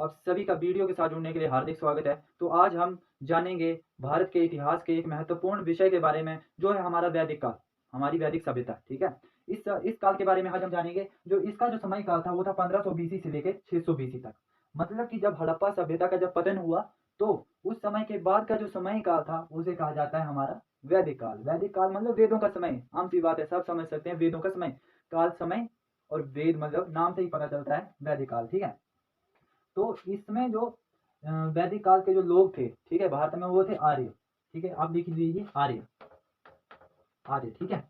आप सभी का वीडियो के साथ जुड़ने के लिए हार्दिक स्वागत है। तो आज हम जानेंगे भारत के इतिहास के एक महत्वपूर्ण विषय के बारे में, जो है हमारा वैदिक काल, हमारी वैदिक सभ्यता। ठीक है? इस काल के बारे में आज हम जानेंगे। जो इसका जो समय काल था वो था 1500 बीसी से लेके 600 बीसी तक। मतलब कि जब हड़प्पा सभ्यता का जब पतन हुआ, तो उस समय के बाद का जो समय काल था उसे कहा जाता है हमारा वैदिक काल। वैदिक काल मतलब वेदों का समय, आम सी बात है, सब समझ सकते हैं वेदों का समय। काल समय और वेद मतलब नाम से ही पता चलता है वैदिक काल। ठीक है? तो इसमें जो वैदिक काल के जो लोग थे, ठीक है, भारत में, वो थे आर्य। ठीक है, आप लिख लीजिए आर्य। आर्य, ठीक है,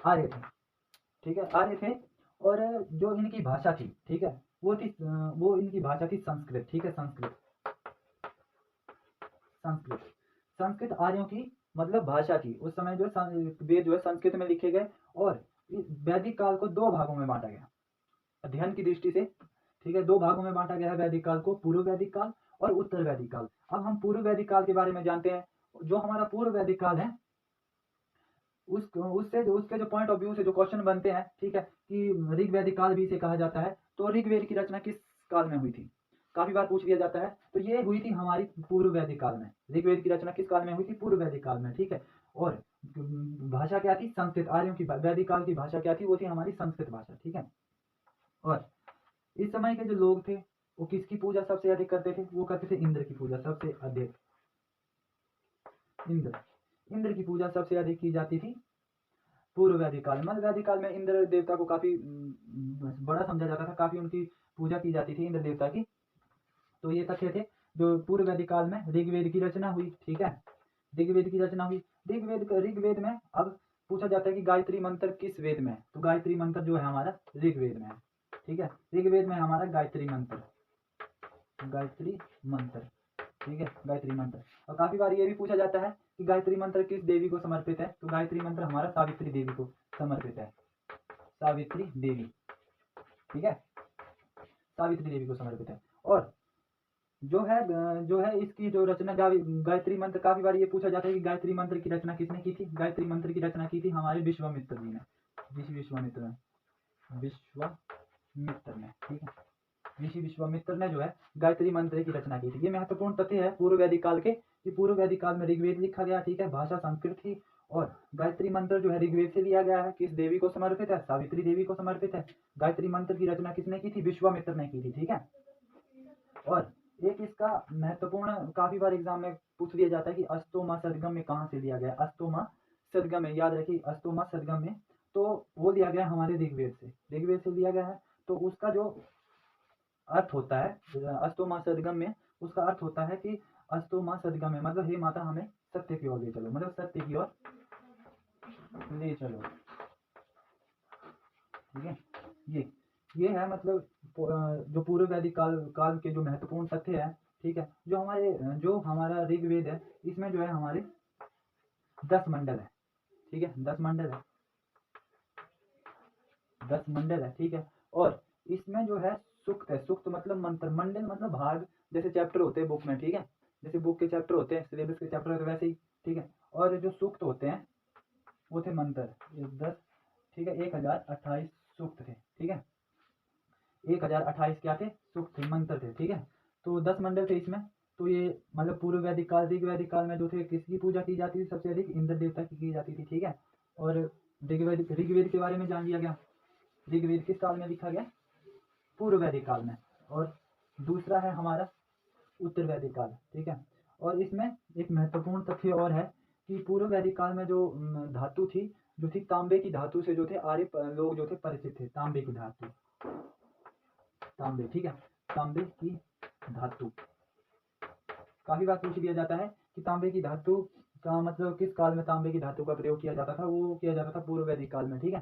आर्य थे। ठीक है, आर्य थे। और जो इनकी भाषा थी, ठीक है, वो इनकी भाषा थी संस्कृत। ठीक है, संस्कृत। संस्कृत संस्कृत आर्यों की मतलब भाषा थी। उस समय जो वेद जो है संस्कृत में लिखे गए। और इस वैदिक काल को दो भागों में बांटा गया अध्ययन की दृष्टि से। ठीक है, दो भागों में बांटा गया है वैदिक काल को, पूर्व वैदिक काल और उत्तर वैदिक काल। अब हम पूर्व वैदिक काल के बारे में जानते हैं। जो हमारा पूर्व वैदिक काल है, उसके जो पॉइंट ऑफ व्यू से जो क्वेश्चन बनते हैं, ठीक है, कि ऋग वैदिक काल भी इसे कहा जाता है, तो ऋग्वेद की रचना किस काल में हुई थी, काफी बार पूछ लिया जाता है। तो ये हुई थी हमारी पूर्व वैदिक काल में। ऋग्वेद की रचना किस काल में हुई थी? पूर्व वैदिक काल में। ठीक है, और भाषा क्या थी? संस्कृत। आर्यों की वैदिक काल की भाषा क्या थी? वो थी हमारी संस्कृत भाषा। ठीक है, और इस समय के जो लोग थे वो किसकी पूजा सबसे अधिक करते थे? वो करते थे इंद्र की पूजा सबसे अधिक। इंद्र इंद्र की पूजा सबसे अधिक की जाती थी पूर्व वैदिक काल में। मध्य वैदिक काल में इंद्र देवता को काफी बड़ा समझा जाता था, काफी उनकी पूजा की जाती थी इंद्र देवता की। तो ये तथ्य थे। जो पूर्व वैदिक काल में ऋग्वेद की रचना हुई, ठीक है, ऋग्वेद की रचना हुई। ऋग्वेद में अब पूछा जाता है कि गायत्री मंत्र किस वेद में है? तो गायत्री मंत्र जो है हमारा ऋग्वेद में है। ठीक है, ऋग्वेद में हमारा गायत्री मंत्र। गायत्री मंत्र, ठीक है, गायत्री मंत्र। और काफी बार ये भी पूछा जाता है कि गायत्री मंत्र किस देवी को समर्पित है? तो गायत्री मंत्र हमारा सावित्री देवी को समर्पित है। सावित्री देवी, ठीक है, सावित्री देवी को समर्पित है। और जो है इसकी जो रचना गायत्री मंत्र, काफी बार ये पूछा जाता है कि गायत्री मंत्र की रचना किसने की थी? गायत्री मंत्र की रचना की थी हमारे विश्वामित्र जी ने। विश्वामित्र ने, ठीक है, ऋषि विश्वामित्र ने जो है गायत्री मंत्र की रचना की थी। ये महत्वपूर्ण तथ्य है पूर्व वैदिक काल के, कि पूर्व वैदिक काल में ऋग्वेद लिखा गया, ठीक है, भाषा संस्कृत थी। और गायत्री मंत्र जो है ऋग्वेद से लिया गया है। किस देवी को समर्पित है? सावित्री देवी को समर्पित है। गायत्री मंत्र की रचना किसने की थी? विश्वामित्र ने की थी। ठीक है, और एक इसका महत्वपूर्ण, काफी बार एग्जाम में पूछ लिया जाता है कि अस्तोमा सदगम में कहाँ से लिया गया? अस्तोमा सदगम में, याद रखिए, अस्तोमा सदगम में, तो वो लिया गया हमारे ऋग्वेद से। ऋग्वेद से लिया गया है। तो उसका जो अर्थ होता है अस्तोमा सदगम में, उसका अर्थ होता है कि अस्तोमा सदगम में मतलब हे माता हमें सत्य की ओर ले चलो, मतलब सत्य की ओर ले चलो। ठीक है, ये है मतलब जो पूर्व वैदिक काल के जो महत्वपूर्ण तथ्य है। ठीक है, जो हमारा ऋग्वेद है, इसमें जो है हमारे 10 मंडल है। ठीक है, 10 मंडल है, 10 मंडल है। ठीक है, और इसमें जो है सूक्त है। सूक्त मतलब मंत्र, मंडल मतलब भाग, जैसे चैप्टर होते हैं बुक में। ठीक है, जैसे बुक के चैप्टर होते हैं, सिलेबस के चैप्टर होते हैं, वैसे ही। ठीक है, और जो सूक्त होते हैं वो थे मंत्र, 10, ठीक है, 1028 सूक्त थे। ठीक है, 1028 क्या थे? सूक्त थे, मंत्र थे। ठीक है, तो 10 मंडल थे इसमें। तो ये मतलब पूर्व वैदिक काल, ऋग वैदिक काल में जो थे किसकी पूजा की जाती थी? सबसे अधिक इंद्र देवता की जाती थी। ठीक है, और ऋग्वेद के बारे में जान लिया गया। ऋग्वेद किस काल में लिखा गया? पूर्व वैदिक काल में। और दूसरा है हमारा उत्तर वैदिक काल। ठीक है, और इसमें एक महत्वपूर्ण तथ्य और है कि पूर्व वैदिक काल में जो धातु थी, जो थी तांबे की धातु से, जो थे आर्य लोग जो थे परिचित थे। तांबे की धातु, तांबे, ठीक है, तांबे की धातु। काफी बार पूछ लिया जाता है कि तांबे की धातु का मतलब किस काल में तांबे की धातु का प्रयोग किया जाता था? वो किया जाता था पूर्व वैदिक काल में। ठीक है,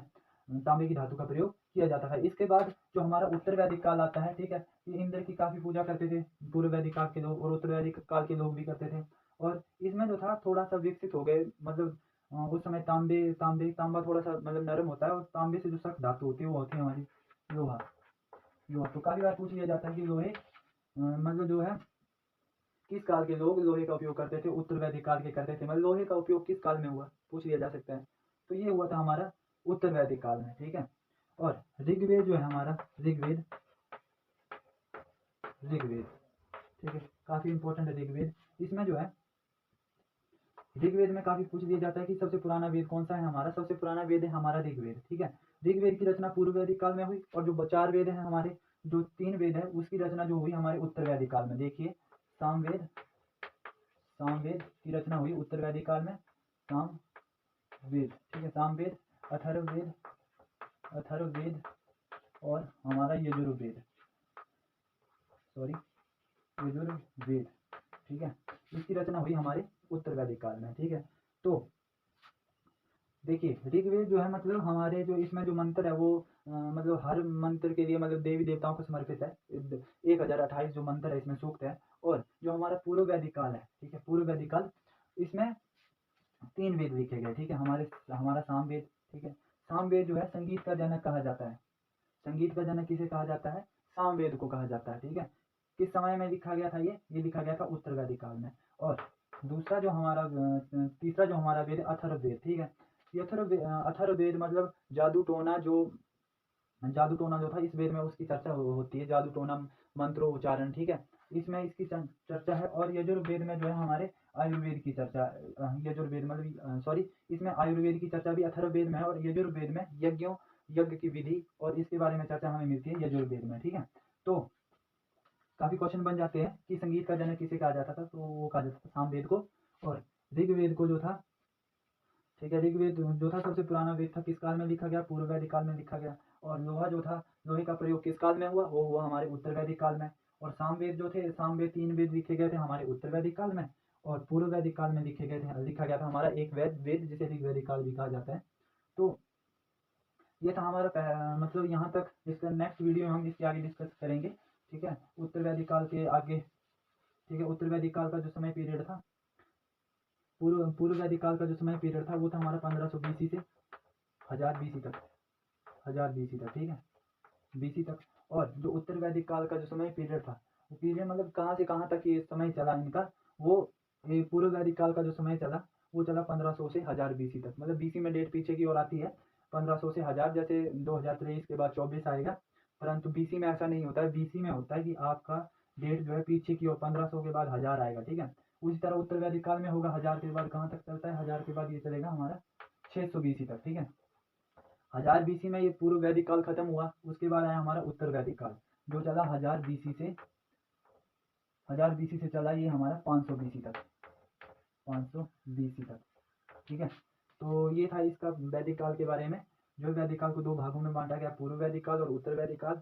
तांबे की धातु का प्रयोग किया जाता था। इसके बाद जो हमारा उत्तर वैदिक काल आता है, ठीक है, ये इंद्र की काफी पूजा करते थे पूर्व वैदिक काल के लोग, और उत्तर वैदिक काल के लोग भी करते थे। और इसमें जो था थोड़ा सा विकसित हो गए, मतलब उस समय तांबा थोड़ा सा मतलब नरम होता है, और तांबे से जो सख्त धातु होती है वो होती है हमारी लोहा। लोहा, तो काफी बार पूछ लिया जाता है कि लोहे मतलब जो है किस काल के लोग लोहे का उपयोग करते थे? उत्तर वैदिक काल के करते थे। मतलब लोहे का उपयोग किस काल में हुआ, पूछ लिया जा सकता है। तो ये हुआ था हमारा उत्तर वैदिक काल में। ठीक है, और ऋग्वेद जो है हमारा, ऋग्वेद ऋग्वेद ठीक है, काफ़ी इंपॉर्टेंट है ऋग्वेद। इसमें जो है ऋग्वेद में काफ़ी पूछ दिया जाता है कि सबसे पुराना वेद कौन सा है हमारा, सबसे पुराना वेद है हमारा ऋग्वेद। ठीक है, ऋग्वेद की रचना पूर्व वैदिक काल में हुई, और जो 4 वेद हैं हमारे, जो 3 वेद है उसकी रचना जो हुई हमारे उत्तर वैदिक काल में। देखिए सामवेद, सामवेद की रचना हुई उत्तर वैदिक काल में, सामवेद। ठीक है, सामवेद, अथर्ववेद, अथर्ववेद और हमारा यजुर्वेद, सॉरी यजुर्वेद। ठीक है, इसकी रचना हुई हमारे उत्तर वैदिक काल में। ठीक है, तो देखिए ऋग्वेद जो है मतलब हमारे जो इसमें जो मंत्र है वो मतलब हर मंत्र के लिए मतलब देवी देवताओं को समर्पित है। 1028 जो मंत्र है इसमें सूक्त है। और जो हमारा पूर्व वैदिक काल है, ठीक है, पूर्व वैदिक काल, इसमें 3 वेद लिखे गए। ठीक है, हमारा सामवेद। ठीक है, सामवेद जो है संगीत का जनक कहा जाता है। संगीत का जनक किसे कहा जाता है? सामवेद को कहा जाता है। ठीक है, किस समय में लिखा गया था? ये लिखा गया था उत्तर वैदिक काल में। और दूसरा जो हमारा तीसरा जो हमारा वेद अथर्ववेद। ठीक है, ये अथर्ववेद मतलब जादू टोना जो था इस वेद में उसकी चर्चा होती है, जादू टोना मंत्रोच्चारण। ठीक है, इसमें इसकी चर्चा है। और यजुर्वेद में जो है हमारे आयुर्वेद की चर्चा, यजुर्वेद मतलब सॉरी, इसमें आयुर्वेद की चर्चा भी अथर्ववेद में है, और यजुर्वेद में यज्ञ की विधि और इसके बारे में चर्चा हमें मिलती है यजुर्वेद में। ठीक है, तो काफी क्वेश्चन बन जाते हैं कि संगीत का जनक किसे कहा जाता था, तो वो कहा जाता था सामवेद को। और ऋग्वेद को जो था, ठीक है, ऋग्वेद जो था सबसे पुराना वेद था, किस काल में लिखा गया? पूर्व वैदिक काल में लिखा गया। और लोहा जो था, लोहे का प्रयोग किस काल में हुआ? वो हुआ हमारे उत्तर वैदिक काल में। और सामवेद जो थे, सामवेद 3 वेद लिखे गए थे हमारे उत्तर वैदिक काल में, और पूर्व वैदिक काल में लिखा गया था हमारा एक वेद जिसे ऋग्वैदिक काल भी कहा जाता है। तो ये था हमारा मतलब यहाँ तक। इसका नेक्स्ट वीडियो में हम इसके आगे डिस्कस करेंगे। ठीक है, उत्तर वैदिक काल के आगे। ठीक है, उत्तर वैदिक काल का जो समय पीरियड था, पूर्व वैदिक काल का जो समय पीरियड था वो था हमारा 1500 BC से 1000 BC तक, 1000 BC तक। ठीक है, BC तक। और जो उत्तर वैदिक काल का जो समय पीरियड था, वो पीरियड मतलब कहाँ से कहाँ तक ये समय चला इनका, वो ये पूर्व वैदिक काल का जो समय चला वो चला 1500 से 1000 BC तक। मतलब BC में डेट पीछे की ओर आती है, 1500 से 1000, जैसे 2023 के बाद 24 आएगा, परंतु BC में ऐसा नहीं होता है। BC में होता है कि आपका डेट जो है पीछे की ओर 1500 के बाद 1000 आएगा। ठीक है, उसी तरह उत्तर वैदिक काल में होगा, 1000 के बाद कहाँ तक चलता है? 1000 के बाद ये चलेगा हमारा 600 BC तक। ठीक है, 1000 BC में ये पूर्व वैदिक काल खत्म हुआ, उसके बाद आया हमारा उत्तर वैदिक काल जो चला 1000 BC से चला ये हमारा 500 BC तक, 500 BC तक। ठीक है, तो ये था इसका वैदिक काल के बारे में। जो वैदिक काल को 2 भागों में बांटा गया, पूर्व वैदिक काल और उत्तर वैदिक काल,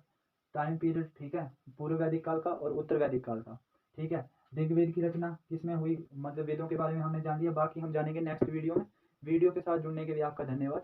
टाइम पीरियड। ठीक है, पूर्व वैदिक काल का और उत्तर वैदिक काल का। ठीक है, ऋग्वेद की रचना किसमें हुई, मतलब वेदों के बारे में हमने जान लिया, बाकी हम जानेंगे नेक्स्ट वीडियो में। वीडियो के साथ जुड़ने के लिए आपका धन्यवाद।